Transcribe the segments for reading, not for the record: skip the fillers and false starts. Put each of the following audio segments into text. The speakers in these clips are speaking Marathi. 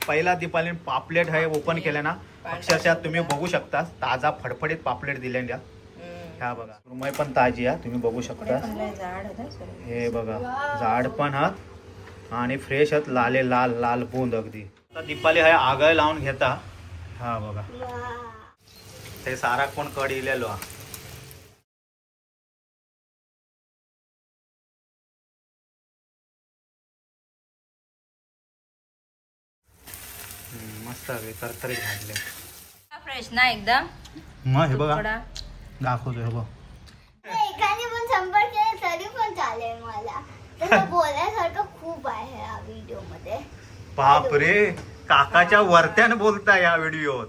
पहिला दीपावली पापलेट हे ओपन केले ना, अक्षरशः तुम्ही बघू शकता ताजा फडफडीत पापलेट दिलेल्या. ह्या बघा सुरमई पण ताजी आहे, तुम्ही बघू शकता. हे बघा जाड पण आहात आणि फ्रेश आहेत, लाले लाल लाल बूंद अगदी. आता दीपावली हे आगळ लावून घेता. हा बघा ते सारा कोण कड इलेलो हा. मस्त आहे, तरतरीत घातले फ्रेश ना एकदम. मग हे बघा दाखवतोय बघ. एकाने पण संपर्क केला तरी पण चालेल मला. तसं बोलायसारखं खूप आहे या व्हिडिओ मध्ये. बापरे, काकाच्या वरत्यान बोलता या व्हिडिओत.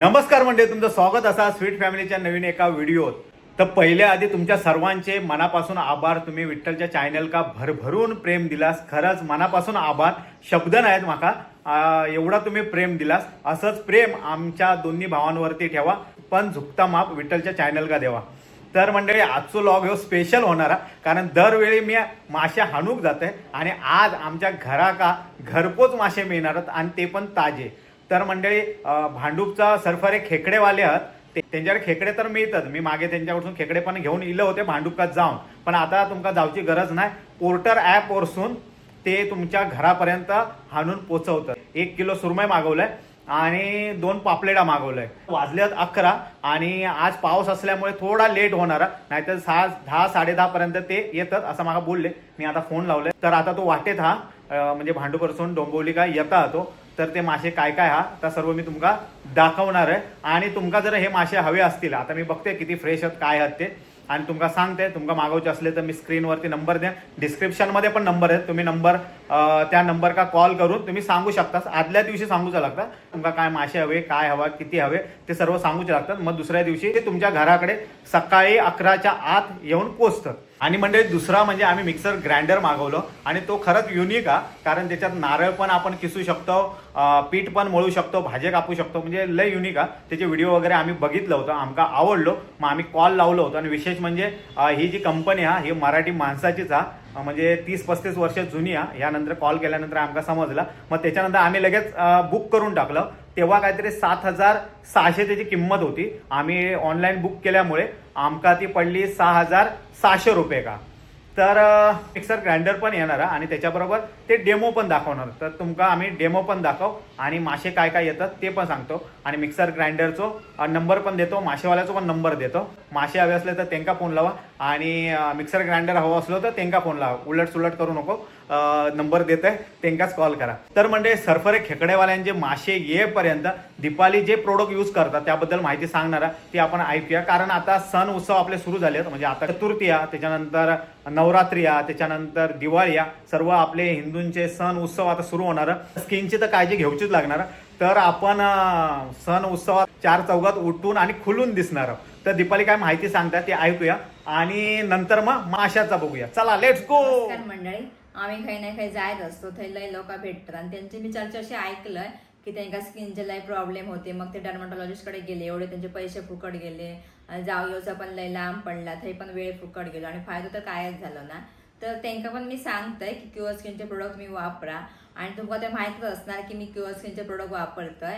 नमस्कार म्हणजे तुमचं स्वागत असा स्वीट फॅमिलीच्या नवीन एका व्हिडिओत. तर पहिल्या आधी तुमच्या सर्वांचे मनापासून आभार. तुम्ही विठ्ठलच्या चॅनल का भरभरून प्रेम दिलास. खरंच मनापासून आभार, शब्द नाहीत माका. एवढा तुम्ही प्रेम दिलास. असंच प्रेम आमच्या दोन्ही भावांवरती ठेवा, पण झुकता माप विठ्ठलच्या चॅनल का देवा. तर मंडळी आजचं व्लॉग हे स्पेशल होणार, कारण दरवेळी मी मासे हाणूक जाते आणि आज आमच्या घरा घरपोच मासे मिळणार आणि ते पण ताजे. तर मंडळी भांडूपचा सरफरे खेकडेवाले आहात, त्यांच्याकडे खेकडे तर मिळतात. मी मागे त्यांच्याकडून खेकडे पण घेऊन इले होते भांडुपकात जाऊन, पण आता तुमका जाऊची गरज नाही. पोर्टर ऍप वरसून ते तुमच्या घरापर्यंत हाणून पोचवतात. 1 किलो सुरमई मागवलंय आणि 2 पापलेटा मागवलंय. वाजल्यात 11 आणि आज पाऊस असल्यामुळे थोडा लेट होणार, नाहीतर 10-10:30 पर्यंत ते येतात असं मला बोलले. मी आता फोन लावले, तर आता तो वाटेत हा म्हणजे भांडूपरसून डोंबिवली काय येता तो. तर ते मासे काय काय हा तर सर्व मी तुमका दाखवणार आहे. आणि तुमका जर हे मासे हवे असतील, आता मी बघते किती फ्रेश आहेत काय आहेत ते, आणि तुमका सांगते. तुमका मागवचे असले तर मी स्क्रीनवरती नंबर द्या, डिस्क्रिप्शन मध्ये पण नंबर आहे. तुम्ही नंबर त्या नंबर का कॉल करून तुम्ही सांगू शकता. आदल्या दिवशी सांगूच लागतात तुमका काय मासे हवे, काय हवा, किती हवे ते सर्व सांगूच लागतात. मग दुसऱ्या दिवशी ते तुमच्या घराकडे सकाळी 11च्या आत येऊन पोचतात. आणि म्हणजे दुसरा म्हणजे आम्ही मिक्सर ग्राइंडर मागवलं आणि तो खरंच युनिक आहे, कारण त्याच्यात नारळ पण आपण किसू शकतो, पीठ पण मळू शकतो, भाज्या कापू शकतो. म्हणजे लय युनिक आहे. त्याचे व्हिडिओ वगैरे आम्ही बघितलं होतं, आमका आवडलो. मग आम्ही कॉल लावलो होतो. आणि विशेष म्हणजे ही जी कंपनी आहे ही मराठी माणसाचीच आहे, म्हणजे 30-35 वर्ष जुनी आहे. यानंतर कॉल केल्यानंतर आमका समजला. मग त्याच्यानंतर आम्ही लगेच बुक करून टाकलं. तेव्हा काहीतरी 7,600 त्याची किंमत होती. आम्ही ऑनलाईन बुक केल्यामुळे आमका ती पडली 6,600 रुपये का. तर मिक्सर ग्राइंडर पण येणार आणि त्याच्याबरोबर ते डेमो पण दाखवणार. तर तुमका आम्ही डेमो पण दाखव आणि मासे काय काय येतात ते पण सांगतो. आणि मिक्सर ग्राइंडरचा नंबर पण देतो, मासेवाल्याचा पण नंबर देतो. मासे हवे असले तर त्यांना फोन लावा आणि मिक्सर ग्राइंडर हवं असलं तर त्यांना फोन लावा. उलट सुलट करू नको, नंबर देत आहे त्यांनाच कॉल करा. तर म्हणजे सरफरे खेकडेवाल्यांचे मासे येईपर्यंत दीपावली जे प्रोडक्ट यूज करतात त्याबद्दल माहिती सांगणार ती आपण ऐकूया. कारण आता सण उत्सव आपले सुरू झालेत. म्हणजे आता चतुर्थी, त्याच्यानंतर नवरात्री, त्याच्यानंतर दिवाळी, सर्व आपले हिंदूंचे सण उत्सव आता सुरू होणार. स्किनची तर काळजी घेऊचीच लागणार. तर आपण सण उत्सवात 4 चौघात उठून आणि खुलून दिसणार. तर दीपावली काय माहिती सांगतात ते ऐकूया आणि नंतर मग माशाचा बघूया. चला लेट्स गो. मंडळी, आम्ही काही ना काही जायत असतो, थंय लय लोक भेटतात आणि त्यांची मी चर्चा अशी ऐकलंय की त्यांना स्किनचे लय प्रॉब्लेम होते. मग ते डर्मॅटॉलॉजिस्ट कडे गेले, एवढे त्यांचे पैसे फुकट गेले, जावयोचा पण लय लांब पडला, थंय पण वेळ फुकट गेलो आणि फायदा तर कायच झालं ना. तर त्यांना पण मी सांगतोय की क्युअर स्किनचे प्रोडक्ट मी वापरा. आणि तुम्हाला ते माहितीच असणार की मी क्युअर स्किनचे प्रोडक्ट वापरतोय,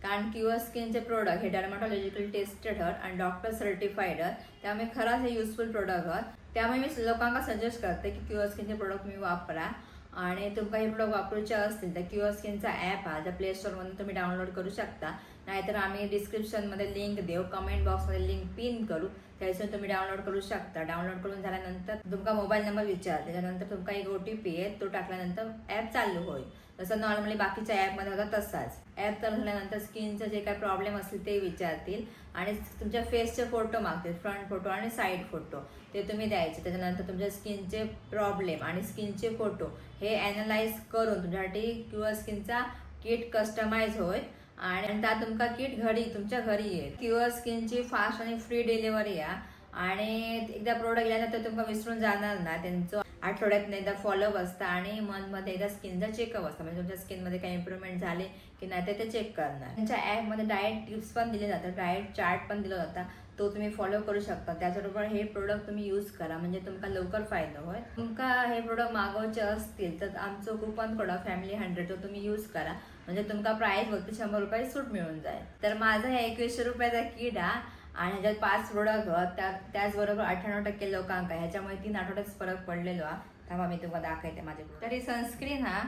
कारण क्युअर स्किनचे प्रोडक्ट हे डर्मॅटॉलॉजिकल टेस्टेड आहेत आणि डॉक्टर सर्टिफाईड आहेत. त्यामुळे खरंच हे युजफुल प्रोडक्ट आहेत. त्यामुळे मी लोकांना सजेस्ट करते की क्युअर स्किनचे प्रोडक्ट मी वापरा. आणि तुमका हे प्रोडक्ट वापरूचे असतील तर क्युअर स्किनचा ॲप हा प्ले स्टोअरमधून तुम्ही डाउनलोड करू शकता. नाहीतर आम्ही डिस्क्रिप्शनमध्ये लिंक देऊ, कमेंट बॉक्समध्ये लिंक पिन करू, त्याच्यातून तुम्ही डाउनलोड करू शकता. डाउनलोड करून झाल्यानंतर तुमका मोबाईल नंबर विचारते, त्याच्यानंतर तुमका एक OTP आहे, तो टाकल्यानंतर ॲप चालू होईल. जसं नॉर्मली बाकीच्या ॲपमध्ये होता तसाच. ॲप चालू झाल्यानंतर स्किनचं जे काही प्रॉब्लेम असतील ते विचारतील आणि तुमच्या फेसचे फोटो मागतील, फ्रंट फोटो आणि साईड फोटो, ते तुम्ही द्यायचे. त्याच्यानंतर तुमच्या स्किनचे प्रॉब्लेम आणि स्किनचे फोटो हे ॲनालाइज करून तुमच्यासाठी क्युअर स्किनचा किट कस्टमाइज होईल आणि त्यात तुमका किट तुमच्या घरी येईल. क्युअर स्किनची फास्ट आणि फ्री डिलिव्हरी आहे आणि एकदा प्रोडक्ट गेल्यानंतर तुमका विसरून जाणार ना. त्यांचं आठवड्यात एकदा फॉलोअप असतं आणि मंथमध्ये एकदा स्किनचा चेकअप असतं, म्हणजे तुमच्या स्किनमध्ये काही इम्प्रूव्हमेंट झाले की नाही ते चेक करणार. त्यांच्या ॲपमध्ये डाएट टिप्स पण दिले जातात, डाएट चार्ट पण दिलं जातं. तो तुम्ही फॉलो करू शकता. त्याचबरोबर हे प्रोडक्ट तुम्ही यूज करा म्हणजे तुमका लवकर फायदा होय. तुमका हे प्रोडक्ट मागवचे असतील तर आमचं कुपन कोड फॅमिली 100 तो तुम्ही यूज करा म्हणजे तुमका प्राइस फक्त 100 रुपये सूट मिळून जाईल. तर माझा हे 2100 रुपयाचा किट हा आणि ह्याच्यात 5 प्रोडक्ट होत त्याचबरोबर 98% लोकांका ह्याच्यामुळे 3 आठवड्यात फरक पडलेलो हा. तेव्हा मी तुम्हाला दाखवते माझे. तर ही सनस्क्रीन हा,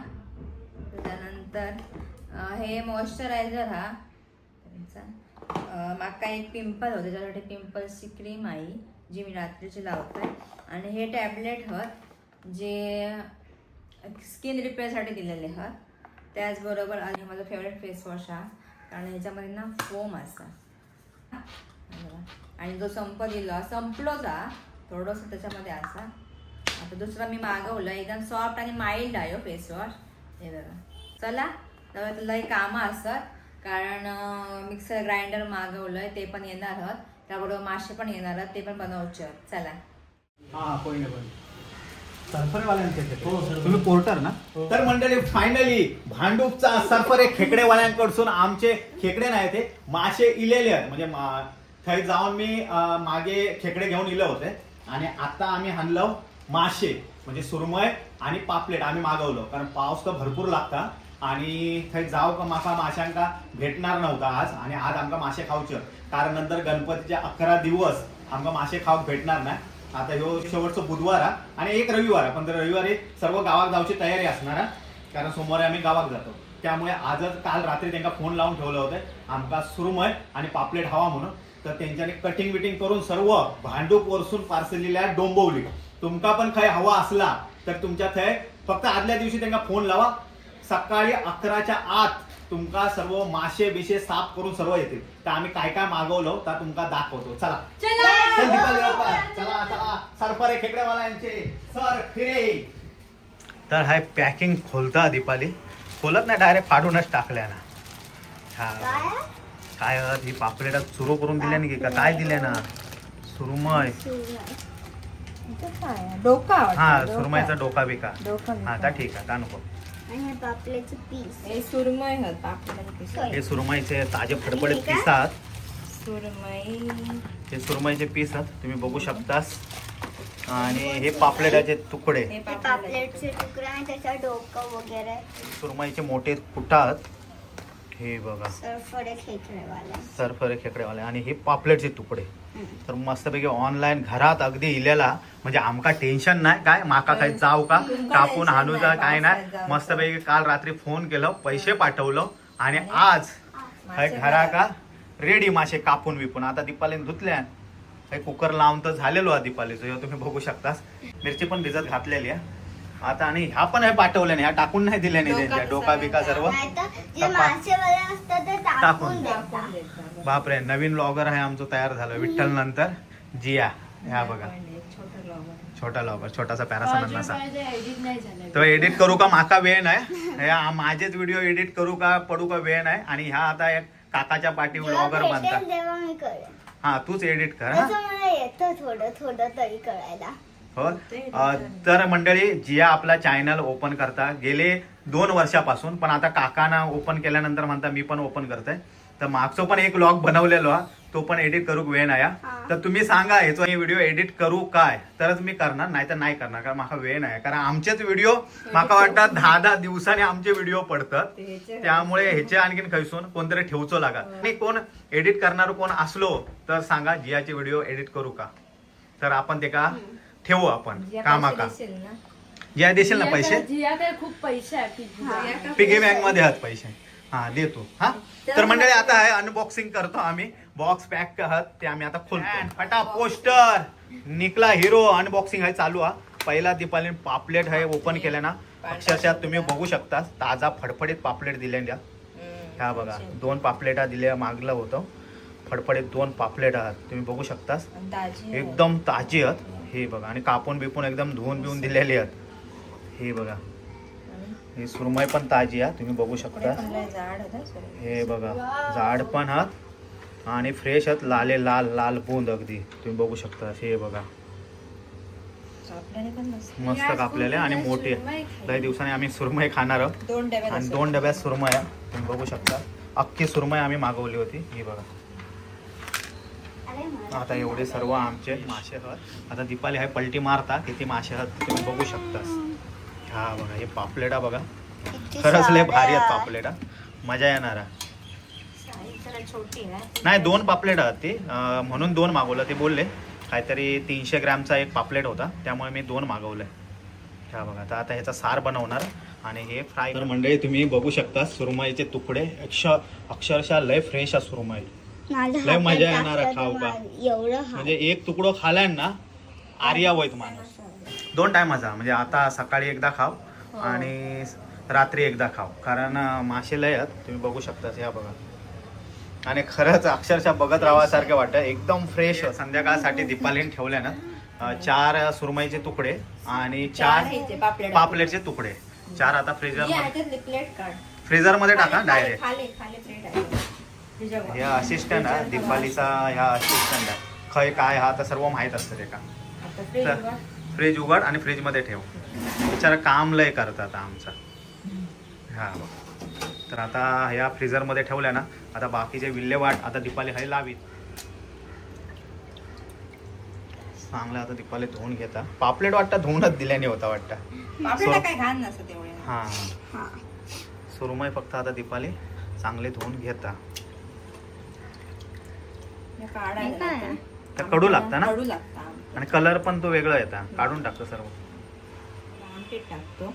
त्यानंतर हे मॉइश्चरायझर हा, माका एक पिंपल होते त्याच्यासाठी पिंपल्सची क्रीम आहे जी मी रात्रीची लावते आणि हे टॅबलेट हत जे स्किन रिपेअरसाठी दिलेले हत. त्याचबरोबर आणि माझं फेवरेट फेस वॉश हा कारण ह्याच्यामध्ये ना फोम असा आणि जो संपलोच हा थोडंसं त्याच्यामध्ये असा. आता दुसरा मी मागवलं एकदम सॉफ्ट आणि माइल्ड आहे फेस वॉश. हे बघा. चला तर लई कामं असतात कारण मिक्सर ग्राइंडर मागवलंय ते पण येणार आहोत. त्याबरोबर मासे पण येणार आहेत ते पण बनवायचे आहेत. चला. तुम्ही पोर्टर ना. तर मंडळी फायनली भांडूपचा सर्फर एक खेकडेवाल्यांकडून आमचे खेकडे नाही ते मासे इलेले आहेत म्हणजे थंय जाऊन मी मागे खेकडे घेऊन इले होते आणि आता आम्ही आणलं मासे म्हणजे सुरमय आणि पापलेट आम्ही मागवलं कारण पाऊस तर भरपूर लागता आणि थंय जाऊ का माका माशांका भेटणार नव्हता आज आणि आज आमका मासे खाऊचे कारण नंतर गणपतीचे 11 दिवस आमका मासे खाऊक भेटणार नाही. आता ह्यो शेवटचं बुधवार आणि एक रविवार पण रविवारी सर्व गावात जाऊची तयारी असणार कारण सोमवारी आम्ही गावात जातो. त्यामुळे आजच काल रात्री त्यांना फोन लावून ठेवलं होतं आमका सुरमय आणि पापलेट हवा म्हणून. तर त्यांच्याने कटिंग विटिंग करून सर्व भांडूप वरसून पार्सल लिहिल्या डोंबवली. तुमका पण काही हवा असला तर तुमच्या थंय फक्त आदल्या दिवशी त्यांना फोन लावा. सकाळी 11च्या आत तुमका सर्व मासे बिशे साफ करून सर्व येतील. तर आम्ही काय काय मागवलं तर तुमका दाखवतो. चला चला सरफरे खेकडेवाल्यांचे सर फिरे. तर हाय पॅकिंग खोलता दीपाली खोलत नाही डायरेक्ट फाडूनच टाकल्या ना. काय ही पापलेटा सुरू करून दिल्या नाही का काय दिले ना सुरमय डोका हा सुरमयचा डोका बिका हा का ठीक आहे का नको. हे सुरमई हे सुरमईचे ताजे फडफडीत पीस आहात. हे सुरमईचे पीस आहात तुम्ही बघू शकतास आणि हे पापलेटाचे तुकडे पापलेटचे तुकडे आणि त्याचा डोकं वगैरे सुरमईचे मोठे फुटा आहेत. हे बघा सरफरे खेकडेवाले आणि हे पापलेटचे तुकडे. तर मस्तपैकी ऑनलाईन घरात अगदी इलेला म्हणजे आमका टेन्शन नाही काय माका काही जाऊ का कापून हाणूचा काय नाही. मस्तपैकी काल रात्री फोन केलं पैसे पाठवलं आणि आज घरा का रेडी मासे कापून विपून. आता दीपालीने धुतल्या काही कुकर लावून तर झालेलो आहे दीपालीचं तुम्ही बघू शकतास. मिरची पण भिजत घातलेली आहे आता आणि ह्या पण हे पाठवल्या नाही ह्या टाकून नाही दिल्या नाही त्यांच्या डोका बिका सर्व टाकून. बापरे नवीन ब्लॉगर आहे आमचं तयार झालं विठ्ठल नंतर जिया. ह्या बघा छोटा ब्लॉगर छोटासा पॅरासा नसा तो एडिट करू का माका वेळ नाही. माझेच व्हिडिओ एडिट करू का पडू का वेळ नाही आणि ह्या आता एक काकाच्या पाठी ब्लॉगर बनतात. हा तूच एडिट कर थोडं तरी करायला हो. तर मंडळी जिया आपला चॅनल ओपन करता गेले 2 वर्षापासून पण आता काकांना ओपन केल्यानंतर म्हणता मी पण ओपन करतोय. तर मागचं पण एक व्लॉग बनवलेलो हा तो पण एडिट करू वेळ नाही. तर तुम्ही सांगा याचा व्हिडिओ एडिट करू काय तरच मी करणार नाही तर नाही करणार कारण माका वेळ नाही. कारण आमचेच व्हिडिओ माका वाटतात 10-10 दिवसांनी आमचे व्हिडिओ पडतात त्यामुळे ह्याचे आणखीन खैसून कोणतरी ठेवचो लागा. आणि कोण एडिट करणार कोण असलो तर सांगा जियाचे व्हिडिओ एडिट करू का तर आपण ते का ठेवू आपण कामाका. जिया देशील ना पैसे खूप पैसे पिगी बँक मध्ये आहात पैसे हा देतो. हा तर मंडळी आता आहे अनबॉक्सिंग करतो आम्ही बॉक्स पॅक आहात ते आम्ही आता खोलतो. फटा पोस्टर निकला हिरो अनबॉक्सिंग आहे चालू हा. पहिला दीपाली पापलेट आहे ओपन केल्या ना अक्षरशः तुम्ही बघू शकता ताजा फडफडीत पापलेट दिल्या. ह्या बघा 2 पापलेटा दिल्या मागलं होतं फडफडीत 2 पापलेट आहात तुम्ही बघू शकता एकदम ताजी आहेत. हे बघा आणि कापून बिपून एकदम धुवून बिवून दिलेली आहेत. हे बघा ही सुरमई पण ताजी आहे तुम्ही बघू शकता. हे बघा जाड पण आहात आणि फ्रेश आहेत लाले लाल लाल बूंद अगदी तुम्ही बघू शकता. हे बघा मस्त कापलेले आणि मोठे काही दिवसांनी आम्ही सुरमई खाणार आहोत आणि 2 डब्यात सुरमई आहे तुम्ही बघू शकता. अख्खी सुरमई आम्ही मागवली होती. ही बघा आता एवढे सर्व आमचे मासे आहेत. आता दीपाली आहे पलटी मारता किती मासे आहेत तुम्ही बघू शकतास. हा बघा हे पापलेटा बघा, खरंच लय भारी आहेत पापलेटा, मजा येणार आहे. छोटी नाही 2 पापलेट आहेत ते म्हणून 2 मागवलं. ते बोलले काहीतरी 300 ग्रॅमचा एक पापलेट होता त्यामुळे मी 2 मागवले. हा बघा आता ह्याचा सार बनवणार आणि हे फ्राय. तर मंडळी तुम्ही बघू शकता सुरमईचे तुकडे अक्षरशः लय फ्रेश आहे सुरमई, लय मजा येणार आहे खाऊ का. म्हणजे एक तुकडो खालाय ना आर्या होईत माणूस. 2 टायमाचा म्हणजे आता सकाळी एकदा खाव आणि रात्री एकदा खाव, कारण मासे लय आहेत तुम्ही बघू शकता. ह्या बघा आणि खरंच अक्षरशः बघत राहासारखं वाटतं, एकदम फ्रेश. संध्याकाळसाठी दीपालीने ठेवल्या ना 4 सुरमईचे तुकडे आणि 4 पापलेटचे तुकडे. 4 आता फ्रीजर मध्ये टाका डायरेक्ट. हे असिस्टंट आहे दीपालीचा, ह्या असिस्टंट आहे खय काय हा तर सर्व माहीत असतं ते का. फ्रीज उघड आणि फ्रीज मध्ये ठेव. बिचारा काम लय करतात आमचा. हा तर आता ह्या फ्रीजर मध्ये ठेवल्या ना, आता बाकीचे विल्हेवाट आता दीपाली हाय लावीत. चांगलं आता दीपाली धुवून घेता. पापलेट वाटतं धुवूनच दिल्याने होता वाटतं. काय घाण नसतं तेवढे. हा सुरमई फक्त आता दीपाली चांगले धुवून घेता. तर कडू लागतं ना आणि कलर पण तो वेगळा येता. काढून टाकतो सर्व. टाकतो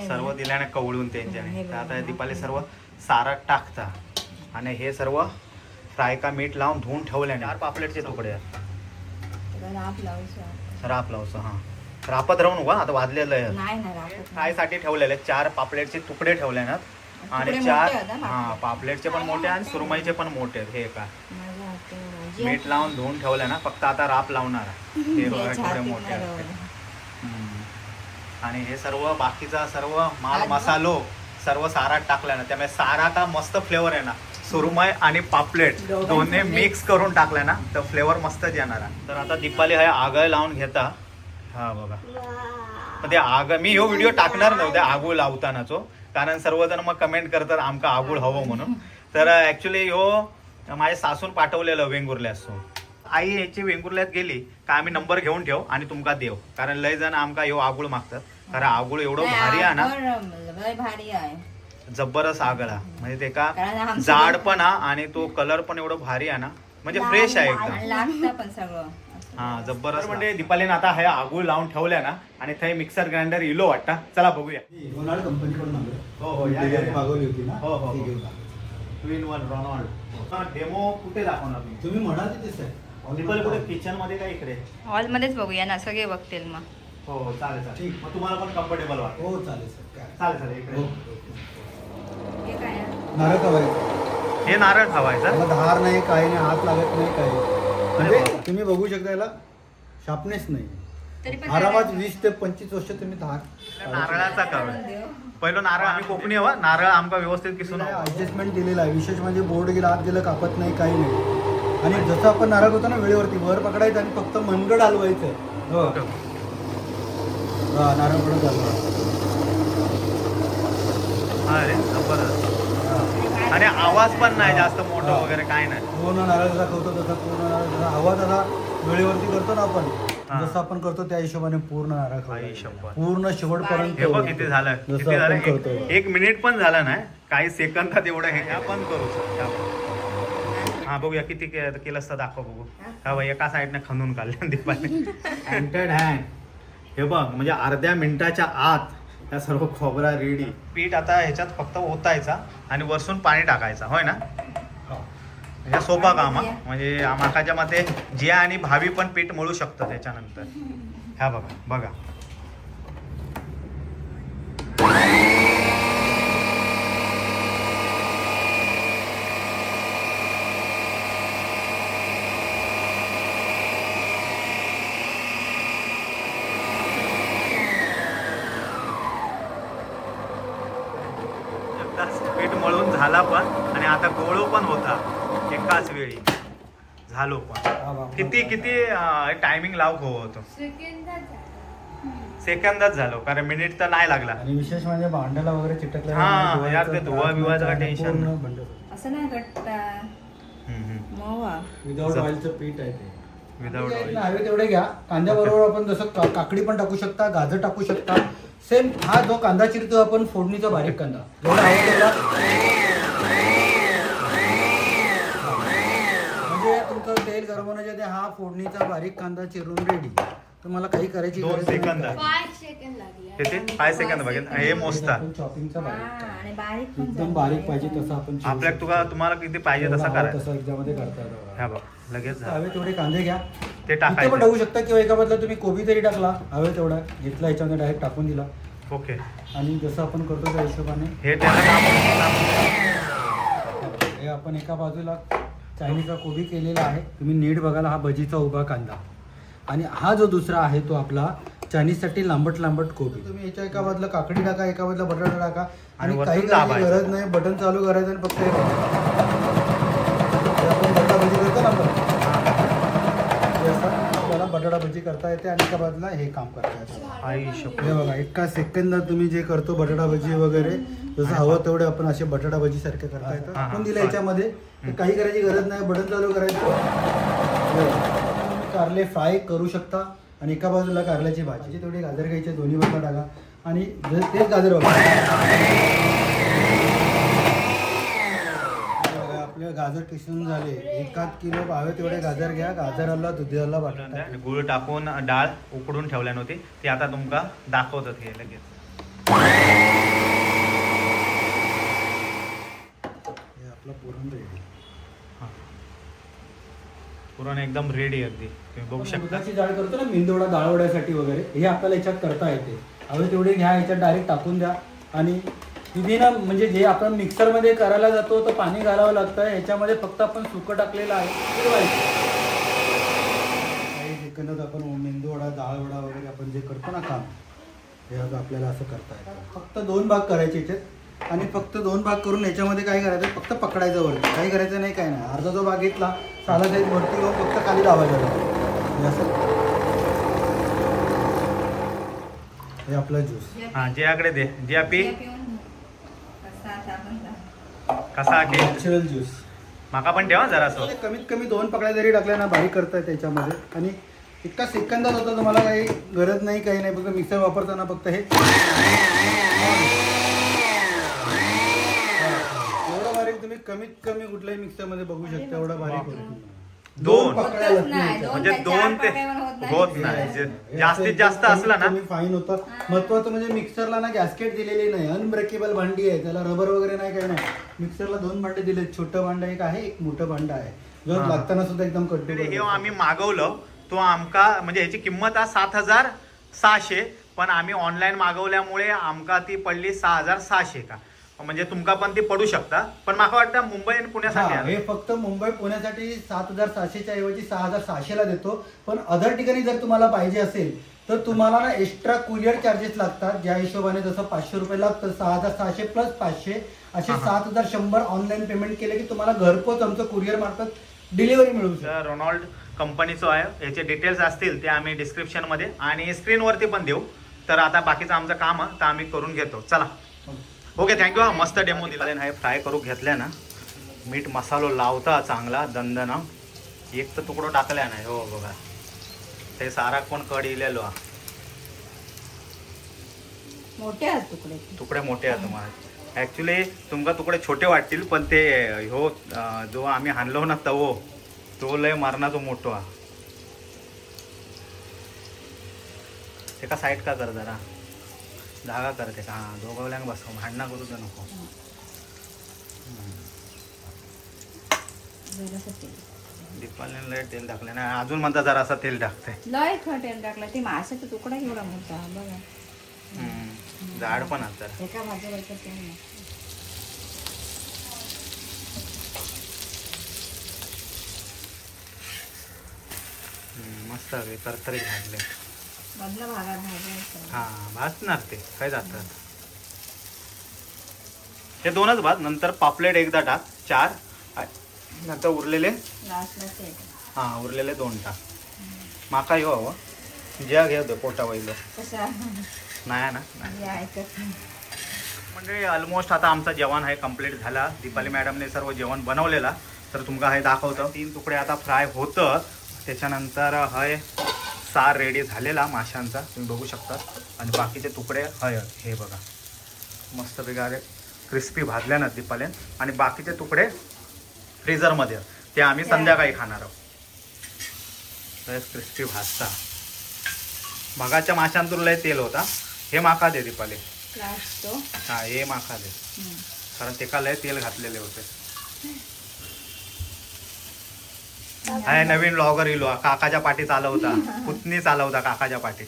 सर्व दिल्याने कवळून त्यांच्याने. आता दीपाली सर्व सारात टाकता आणि हे सर्व फ्राय का मीठ लावून धुवून ठेवल्याने. 4 पापलेटचे तुकडे राप लावसं. हा रापत राहू नका आता वाजलेलं आहे. फ्राय साठी ठेवलेले 4 पापलेटचे तुकडे ठेवले ना आणि 4 हा पापलेटचे पण मोठे आणि सुरमईचे पण मोठे आहेत. हे का मीठ लावून धुवून ठेवले ना, फक्त आता राप लावणार. हे थोडे मोठे आणि हे सर्व बाकीचा सर्व माल मसालो सर्व सारात टाकला ना, त्यामुळे सारा का मस्त फ्लेवर आहे ना. सुरमई आणि पापलेट दोन्ही मिक्स करून टाकले ना तर फ्लेवर मस्तच येणार. तर आता दीपाली हा आग लावून घेता. हा बघा ते आग मी ह्यो व्हिडिओ टाकणार नव्हते आगूळ लावतानाचो, कारण सर्वजण मग कमेंट करतात आमका आगूळ हवं म्हणून. तर ऍक्च्युली ह्यो माझ्या सासून पाठवलेलं वेंगुर्ल्यासून. आई याची वेंगुर्ल्यात गेली का आम्ही नंबर घेऊन ठेव आणि तुमका देव, कारण लय जण आमका ह्यो आगूळ मागतात. कारण आगूळ एवढं भारी आहे ना, भारी आहे जबरदस्त आगळा. म्हणजे ते का जाड पण हा आणि तो कलर पण एवढं भारी आहे ना, म्हणजे फ्रेश आहे एकदम. लागतं पण सगळं. हा जबरदस्त. म्हणजे दीपालीने आता हे आगूळ लावून ठेवल्या ना आणि ते मिक्सर ग्राइंडर इलो वाटता. चला बघूया. कंपनीकडून हो हो मागवली होती ना. हो हो 2-in-1 रोनाल्ड. डेमो कुठे दाखवणार तुम्ही म्हणाल तेच आहे. दीपाली कुठे किचन मध्ये का इकडे हॉल मध्येच बघूया ना, सगळे बघतील मग. हो चालेल चालेल. मग तुम्हाला पण कम्फर्टेबल वाटतं. हो चालेल सर. काय चालेल चालेल इकडे. हे काय आहे? नारळ खावायचं. हे नारळ खावायचा. त्याला धार नाही, काही नाही, हात लागत नाही, काही. म्हणजे तुम्ही बघू शकता याला शार्पनेस नाही. तरी पण आरामात 20 ते 25 वर्ष तुम्ही धार. नारळाचा करू पहिलं. नारळ आम्ही कोकणी हवा, नारळ आमका व्यवस्थित किसून ऍडजस्टमेंट दिलेला आहे. विशेष म्हणजे बोर्ड गेला, हात गेलं कापत नाही, काही नाही. आणि जसं आपण नारळ होतो ना वेळेवरती वर पकडायचं आणि फक्त मनगड हलवायचं. हो हा नारळ पडत हलवा. अरे जबरदस्त. आणि आवाज पण नाही जास्त मोठं वगैरे काय नाही. पूर्ण नारळ जसा खावतो तसा पूर्ण नारळ जसा आवाज असा वेळेवरती करतो ना आपण, जसं आपण करतो त्या हिशोबाने पूर्ण नारळ खायचं. पूर्ण शेवटपर्यंत. हे बघ किती झालं, किती झालं. 1 मिनिट पण झालं नाही, काही सेकंदात एवढं. हे आपण करू शकतो. हा बघूया किती केलं असतं दाखव बघू. हा बघ एका साईडने खणून काढलं दीपाली. हे बघ म्हणजे अर्ध्या मिनिटाच्या आत या सर्व खोबरा रेडी. पीठ आता ह्याच्यात फक्त ओतायचा आणि वरसून पाणी टाकायचा, होय ना. ह्या सोपा काम म्हणजे आमाकाच्या मते जिया आणि भावी पण पीठ मळू शकतं त्याच्यानंतर. ह्या बघा बघा पीठ मळून झाला पण आणि आता गोळू पण होता एकाच वेळी झालो पण. किती किती टायमिंग लाव होतो. सेकंदात झालो, कारण मिनिट तर नाही लागला. आणि विशेष म्हणजे भांड्याला वगैरे चिटकलं. हा यार ते धुवा बिवाचं टेन्शन. असं नाही करता. मवा विदाउट ऑइलचं पीठ आहे ते. Without oil. हवे तेवढे घ्या. कांद्याबरोबर आपण जसं काकडी पण टाकू शकता, गाजर टाकू शकता. सेम हा जो कांदा चिरतो आपण फोडणीचा बारीक कांदा जेवढा हवा तेवढा. म्हणजे तुमचं तेल गरम होण्याच्या आधी हा फोडणीचा बारीक कांदा चिरून रेडी. तुम्हाला काही करायची 2 गरज नाही. सेकंद. 5 सेकंद लागले. किती 5 सेकंद बघेल हे मोजता. आपण चॉपिंगचा बारीक आणि बारीक पण एकदम झालं. बारीक पाहिजे तसं आपण चिरू आपल्या शकतो. तुम्हाला किती पाहिजे जेवढा तसा हवा करायचं. तसं याच्यामध्ये करता येतं. ह्या बघ लगेच झालं. हवे तेवढे कांदे घ्या. ते इथे पण टाकायचं. टाकू शकता किंवा एका बदला तुम्ही कोबी तरी टाकला. हवे तेवढा घेतला याच्यामध्ये डायरेक्ट टाकून दिला. ओके. आणि जसं आपण करतो त्या हिशोबाने हे त्याला हे आपण एका बाजूला चायनीजचा कोबी केलेला आहे. तुम्ही नीट बघायला हा भजीचा उभा कांदा. आणि हा जो दुसरा आहे तो आपला चायनीजसाठी लांबट लांबट कोबी. तुम्ही याच्या एका बाजूला काकडी टाका, एका बाजूला बटाटा टाका. आणि आणि काही वरतून करायची दाबायचं. गरज नाही. बटन चालू करायचं आणि फक्त हे आपण बटाटा भजी करतो ना आपण हे असं आपल्याला बटाटा भजी करता येते. आणि एका बाजूला हे काम करता येतं. आई शपथ. हे बघा एका सेकंदात तुम्ही जे करतो बटाटा भजी वगैरे जसं हवं तेवढे आपण असे बटाटा भजी सारखे करता येतं. हा, आपण दिलं हा. याच्यामध्ये तर काही करायची गरज नाही. बटन चालू करायचं. हे बघा. तुम्ही कारले फ्राय करू शकता. आणि एका बाजूला कारल्याची भाजी तेवढी गाजर घ्यायचे दोन्ही बाजूला टाका. आणि तेच गाजर बघा आपले गाजर किसून झाले. 1 किलो हवे तेवढे गाजर घ्या. गाजराला दुधाला बटाटा गुळ टाकून डाळ उकडून ठेवल्या नव्हती ती आता तुमका दाखवतात हे लगेच. हे आपलं पुरण रेडी. पुरण एकदम रेडी अगदी तुम्ही बघू शकता. मुगाची डाळ करतो ना मेंदोडा डाळवड्यासाठी वगैरे हे आपल्याला याच्यात करता येते. हवे तेवढे घ्या याच्यात डायरेक्ट टाकून द्या. आणि विधीना म्हणजे जे आपण मिक्सरमध्ये करायला जातो तर पाणी घालावं लागतं. ह्याच्यामध्ये फक्त आपण सुकं टाकलेलं आहे. काही सेकंदात आपण मेंदूवडा डाळवडा वगैरे आपण जे करतो ना काम हे आता आपल्याला असं करता येतं. फक्त 2 भाग करायचे याच्यात. आणि फक्त 2 भाग करून याच्यामध्ये काय करायचं फक्त पकडायचं वरती. काही करायचं नाही काय नाही. अर्धा जो भाग घेतला साला साईज वरती घेऊन फक्त खाली दाबायचं. हे असं हे आपला ज्यूस. हा जियाकडे दे. जिया पी. कसा आता आपण कसा की नॅचरल ज्यूस. माका पण ठेवा जरा असं. कमीत कमी 2 पकड्या जरी टाकल्या ना बारीक करता येते त्याच्यामध्ये. आणि एका सेकंदात होतं. तुम्हाला काही गरज नाही काही नाही. फक्त मिक्सर वापरताना फक्त हे एवढं बारीक तुम्ही कमीत कमी कुठल्याही मिक्सरमध्ये बघू शकता. एवढं बारीक होतं. 2 पकड्या होतच लागतील नाही. याच्यात. दोन म्हणजे काय, 2 ते चार पाकळ्यावर होत नाही. जास्तीत जास्त असला ना फाईन होतं. महत्वाचं म्हणजे मिक्सरला ना गॅस्केट दिलेली नाही. अनब्रेकेबल भांडी आहे. त्याला रबर वगैरे नाही काही नाही. मिक्सरला 2 भांडे दिले. छोटं भांडं एक आहे एक मोठं भांडं आहे. जो हा. लागताना सुद्धा एकदम कट्टू हे आम्ही मागवलं तो आमका म्हणजे ह्याची किंमत आहे 7,600 पण आम्ही ऑनलाईन मागवल्यामुळे आमका ती पडली 6,600 का. म्हणजे तुमका पण ती पडू शकता. पण मला वाटतं मुंबई आणि पुण्यासाठी आहे. हे फक्त मुंबई पुण्यासाठी 7,600च्या ऐवजी 6,600ला देतो. पण अदर ठिकाणी जर तुम्हाला पाहिजे असेल तर तुम्हाला ना एक्स्ट्रा कुरिअर चार्जेस लागतात. ज्या हिशोबाने जसं 500 रुपये लागतं 6,600 प्लस 500 असे 7,100 ऑनलाईन पेमेंट केले की तुम्हाला घरपोच आमचं कुरिअर मार्फत डिलिव्हरी मिळू शकते. तर रोनाल्ड कंपनीचं आहे. याचे डिटेल्स असतील ते आम्ही डिस्क्रिप्शन मध्ये आणि स्क्रीनवरती पण देऊ. तर आता बाकीचं आमचं काम आहे तर आम्ही करून घेतो. चला ओके थँक्यू. मस्त डेमो दिला. हे फ्राय करून घेतल्या ना मीठ मसालो लावता चांगला दंदना. एक तर तुकडो टाकल्या नाही. हो बघा ते सारा कोण कड इलेलो हा. मोठे आहेत तुकडे. तुकडे मोठे आहेत तुम्हाला. ऍक्च्युली तुमका तुकडे छोटे वाटतील पण ते हो जो आम्ही हाणलो ना तवो तो लय मरणाचो मोठो हा. ते का साईड का कर जरा धागा करते का. हा दोघवल्यांक बसव भांडणं करू तर नको. जरासं तेल. दीपालीने लय तेल टाकले ना. अजून म्हणता जरा असं तेल टाकते. लय तेल टाकलं. ते माशाचा तुकडा एवढा मोठा बघा. जाड पण आता एका भाजीवर तेल नाही. मस्त तरतरी घातले. मधल्या भागात भाजायचं. हा भाजणार ते काय जातात. हे 2च भात. नंतर पापलेट एकदा टाक 4. नंतर उरलेले लास्टला तेल. हा उरलेले 2 टाक. माका येऊ हवं ज्या घ्या पोटा वैल कशा नाही ना. हे ऐकत नाही. म्हणजे ऑलमोस्ट आता आमचा जेवण आहे कम्प्लीट झाला. दीपाली मॅडमने सर्व जेवण बनवलेला. तर तुमका हे दाखवतो. 3 तुकडे आता फ्राय होतं. त्याच्यानंतर हय सार रेडी झालेला माशांचा तुम्ही बघू शकता. आणि बाकीचे तुकडे हय हे बघा मस्त वेगळे क्रिस्पी भाजल्या ना दीपाले. आणि बाकीचे तुकडे फ्रीजरमध्ये ते आम्ही संध्याकाळी खाणार आहोत. क्रिस्पी भाजता. मगाच्या माशांतून लय तेल होता. हे माका दे दीपाले. हा हे माका दे कारण ते लय तेल घातलेले होते. हाय नवीन ब्लॉगर इलो काकाच्या पाठी चालवता. पुतणी चालवता काकाच्या पाठी.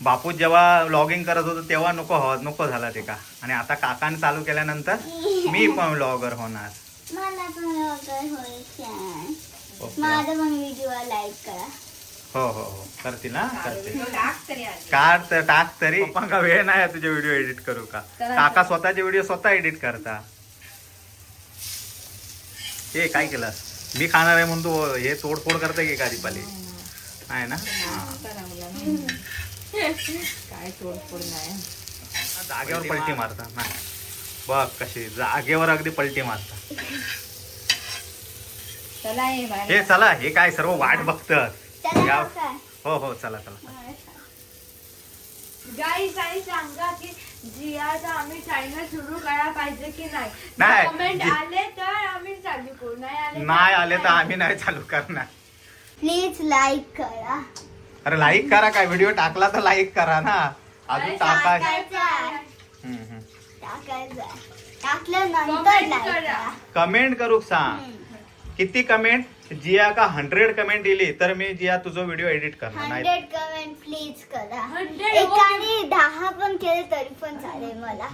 बापू जेव्हा व्लॉगिंग करत होतो तेव्हा नको झाला ते का. आणि आता काकाने चालू केल्यानंतर मी पण व्लॉगर होणार. मला पण वगैरे व्हायचं. माझा पण व्हिडिओ लाईक करा. हो करतील ना करतील. टाक तरी पप्पा वेळ नाही तुझे व्हिडिओ एडिट करू का. काका स्वतःचे व्हिडिओ स्वतः एडिट करता. हे काय केलास. मी खाणार आहे म्हणून तू हे तोडफोड करते की का दीपाली आहे ना. काय तोडफोड नाही. जागेवर पलटी मारता ना. बघ कशी जागेवर अगदी पलटी मारता. चला हे चला हे काय सर्व वाट बघतात. चला काय? हो चला गाईज सांगा की जियाचा आम्ही चॅनल सुरू करायला पाहिजे की नाही. नाही. कमेंट आले तर आम्ही चालू करू. नाही आले तर आम्ही नाही चालू करणार. प्लीज लाईक करा. अरे लाईक करा काय. व्हिडिओ टाकला तर लाईक करा ना. अजून टाका. टाकायचं टाकल्यानंतर Comment लाईक करा. करा. कमेंट करू सांग. किती कमेंट. जिया का 100 कमेंट दिली तर मी जिया तुझा व्हिडिओ एडिट करणार. नाही 100 कमेंट प्लीज करा. 100 एकाने 10 पण केले तरी पण चालेल मला.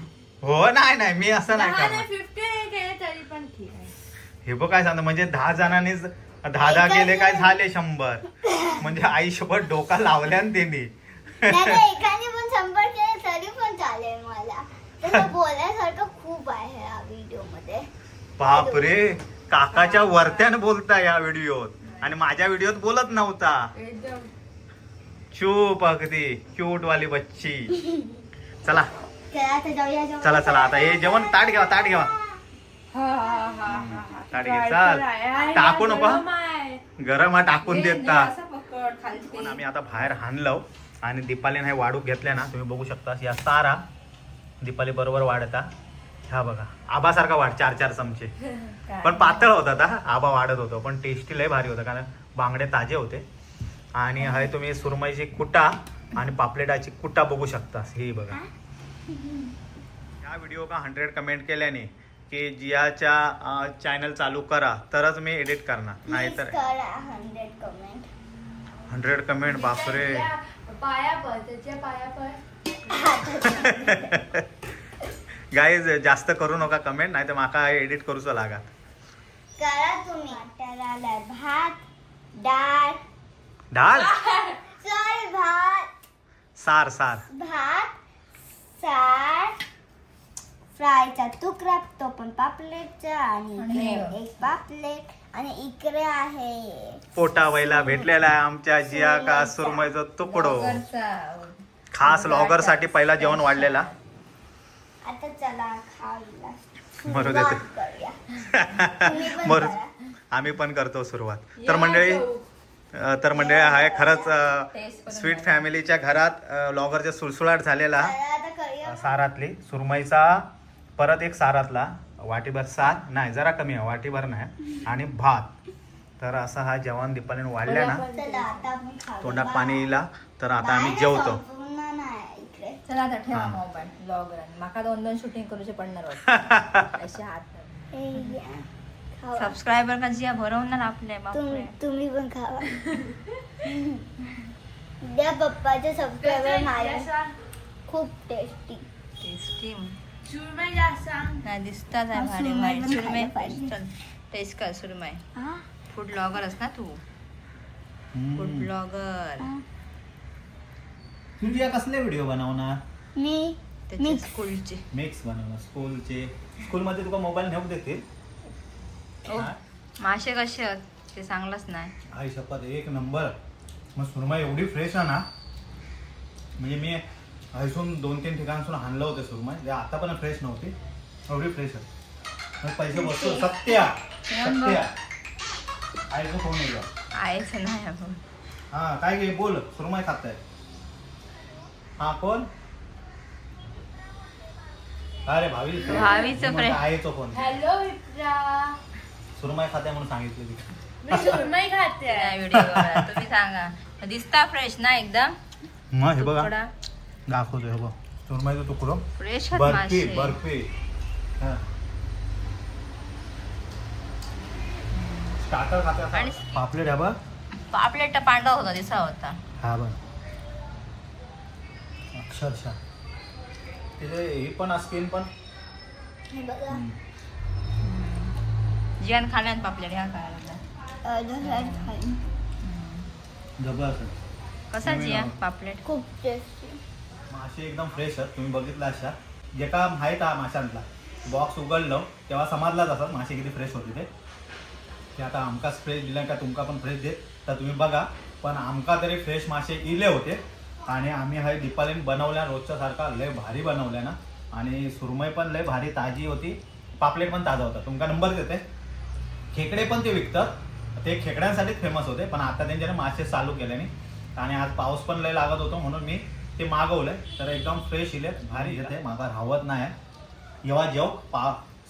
हो नाही मी असं नाही 10 करणार. 50 केले तरी पण ठीक आहे. हे बघ काय सांगतो म्हणजे 10 जणांनीच 10 केले काय झाले 100. म्हणजे आयुष्यभर डोका लावल्यान त्यांनी. नाही एकाने पण 100 केले तरी पण चालेल मला. तसं बोलायसारखं खूप आहे या व्हिडिओ मध्ये. बापरे काकाच्या वरत्यान बोलता या व्हिडिओत. आणि माझ्या व्हिडिओत बोलत नव्हता. एकदम चूप अगदी क्यूट वाली बच्ची. चला आता जाऊया जेवण चला आता हे जेवण ताट घ्या ताट घ्या. ताट घे चाल. टाकू नको गरम हा टाकून देता. पण आम्ही आता बाहेर हाणलो आणि दीपालीने हे वाढूक घेतल्या ना तुम्ही बघू शकता. या सारा दीपाली बरोबर वाढता. ह्या बघा आबासारखा वाढ 4 चमचे. पण पातळ होता आबा वाढत होतो. पण टेस्टी लय भारी होता कारण बांगडे ताजे होते. आणि हे तुम्ही सुरमईची कुटा आणि पापलेटाची कुटा बघू शकता. हे बघा या व्हिडिओ का 100 कमेंट केल्याने की जियाच्या चॅनल चालू करा तरच मी एडिट करणार. नाहीतर करा 100 कमेंट. 100 कमेंट बापरे. पाया पड त्याच्या पाया पड. गाईज जास्त करू नका कमेंट नाही तर माका एडिट करूच लागा. करा तुम्ही. त्याला भात डाळ सॉरी भात सार भात सार फ्रायचा तुकडा तो पण पापलेटचा. आणि इकडे एक पापलेट आणि इकडे आहे पोटा वैला भेटलेला आहे आमच्या जिया का सुरमईचा तुकडो. खास लॉगर साठी पहिला जेवण वाढलेला. आता चला खायला मरू सुरुवात देते. करूया. तुम्ही पण बरं करा. आम्ही पण करतो सुरुवात. तर मंडळी हा खरंच स्वीट फॅमिलीच्या घरात लॉगरचा सुळसुळाट झालेला. चला आता करूया. सारातली सुरमईचा परत एक सारातला वाटीभर सार नाही जरा कमी आहे वाटीभर नाही आणि भात. तर असा हा जेवण दीपालीने वाढल्या ना चला आता आपण खाऊया. तोंडात पाणी येईल. तर आता आम्ही जेवतो. संपूर्ण नाही इकडे. चला आता ठेवा हा. Mobile blogger. माका 2 शूटिंग करूचे पडणार होते. असे हात हे घ्या. खावा. सबस्क्रायबर का जिया भरवणार आपले तुम्ही पण खावा. द्या पप्पाचे सबस्क्रायबर मला खूप टेस्टी. सुरमई जास्त सांग. नाही दिसतात आहे भारी सुरमई भारी. पण सुरमई खायला पाहिजे. चल टेस्ट कर सुरमई. हा? फूड ब्लॉगरच ना तू. Food blogger. तुझ्या कसले व्हिडिओ बनवणार. मी त्याचे मिक्स. स्कूलचे. मिक्स बनवणार स्कूलमध्ये तुका मोबाईल नेऊ देतील. मासे कसे आहेत ते सांगलंच नाही. आई शपथ एक नंबर. मग सुरमई एवढी फ्रेश आहे ना म्हणजे मी आयसून 2-3 ठिकाणसून आणलं होतं सुरमई. आता पण फ्रेश नव्हती एवढी फ्रेश आहे. मग पैसे बसतो सत्या आईचा फोन येईल आयचं नाही आपण हा काय घे बोल सुरमई खाताय हा कोण अरे भावीचं फ्रेंड. आईचा फोन हॅलो मित्रा, सुरमई खाताय म्हणून सांगितलं ती. मी सुरमई खाते. व्हिडिओ तुम्ही सांगा. दिसता फ्रेश ना एकदम मग हे बघा तुकडा दाखवतोय हे बघ सुरमईचा तुकडो फ्रेश बर्फी बर्फी हा. स्टार्टर खाता आणि- पापलेट हा बघ पापलेट पांढरा होता दिसा होता. हा बघ अक्षरशः तिथे ही पण स्किन पण हे बघा जियान खाल्यान पापलेट ह्या खायला अर्धा खाईन. जबरदस्त कसा जियान पापलेट खूप टेस्टी. मासे एकदम फ्रेश आहेत तुम्ही बघितला अशा जे का माहीत हा माशांतला बॉक्स उघडलं तेव्हा समजलाच असत मासे किती फ्रेश होते ते आता आमकाच फ्रेश दिला का तुमका पण फ्रेश देत तर तुम्ही बघा पण आमका तरी फ्रेश मासे इले होते आणि आम्ही हा दीपालीने बनवल्या रोजच्या सारखा लय भारी बनवल्या ना आणि सुरमई पण लय भारी ताजी होती पापलेट पण ताजा होता तुमका नंबर देते खेकडे पण ते विकतात ते खेकड्यांसाठीच फेमस होते पण आता त्यांच्याने मासे चालू केल्याने आणि आज पाऊस पण लय लागत होतो म्हणून मी ते मागवलंय तर एकदम फ्रेश इले भारी येते मागा राहत नाही जेव्हा जेव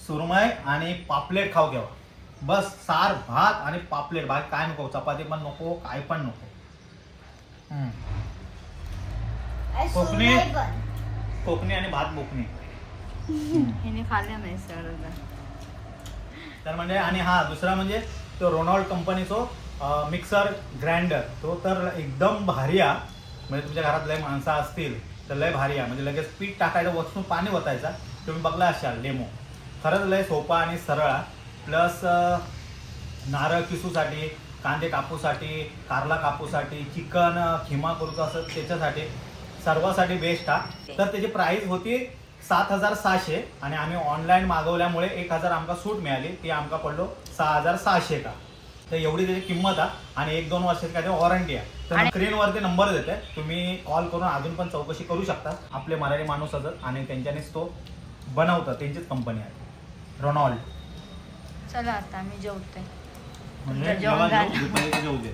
सुरमई आणि पापलेट खाऊ केव्हा बस सार भात आणि पापलेट बाकी काय नको चपाती पण नको काय पण नको आणि कोकणी. सुरमई पण. कोकणी आणि भात बोकणी हिने खाल्ल्या नाही सर. तर म्हणजे आणि हा दुसरा म्हणजे तो रोनॉल्ड कंपनीचो मिक्सर ग्राइंडर तो तर एकदम भारी आहे म्हणजे तुमच्या घरात लय माणसं असतील तर लय भारी आहे म्हणजे लगेच पीठ टाकायचं वचून पाणी ओतायचा तुम्ही बघला असाल डेमो खरंच लय सोपा आणि सरळ प्लस नारळ किसूसाठी कांदे कापूसाठी कारला कापूसाठी चिकन खिमा करूचं असं त्याच्यासाठी सर्वासाठी बेस्ट हा तर त्याची प्राइस होती 7,600 आणि आम्ही ऑनलाईन मागवल्यामुळे 1,000 आमका सूट मिळाली ती आमका पडलो 6,600 का तर एवढी त्याची किंमत आहे आणि 1-2 वर्षाची काय वॉरंटी आहे तर स्क्रीनवरती नंबर देते तुम्ही कॉल करून अजून पण चौकशी करू शकता आपले मराठी माणूस असत आणि त्यांच्यानेच तो बनवतात त्यांचीच कंपनी आहे रोनॉल्ड चला आता आम्ही जेवतोय म्हणजे जेवण झालं. जेवू दे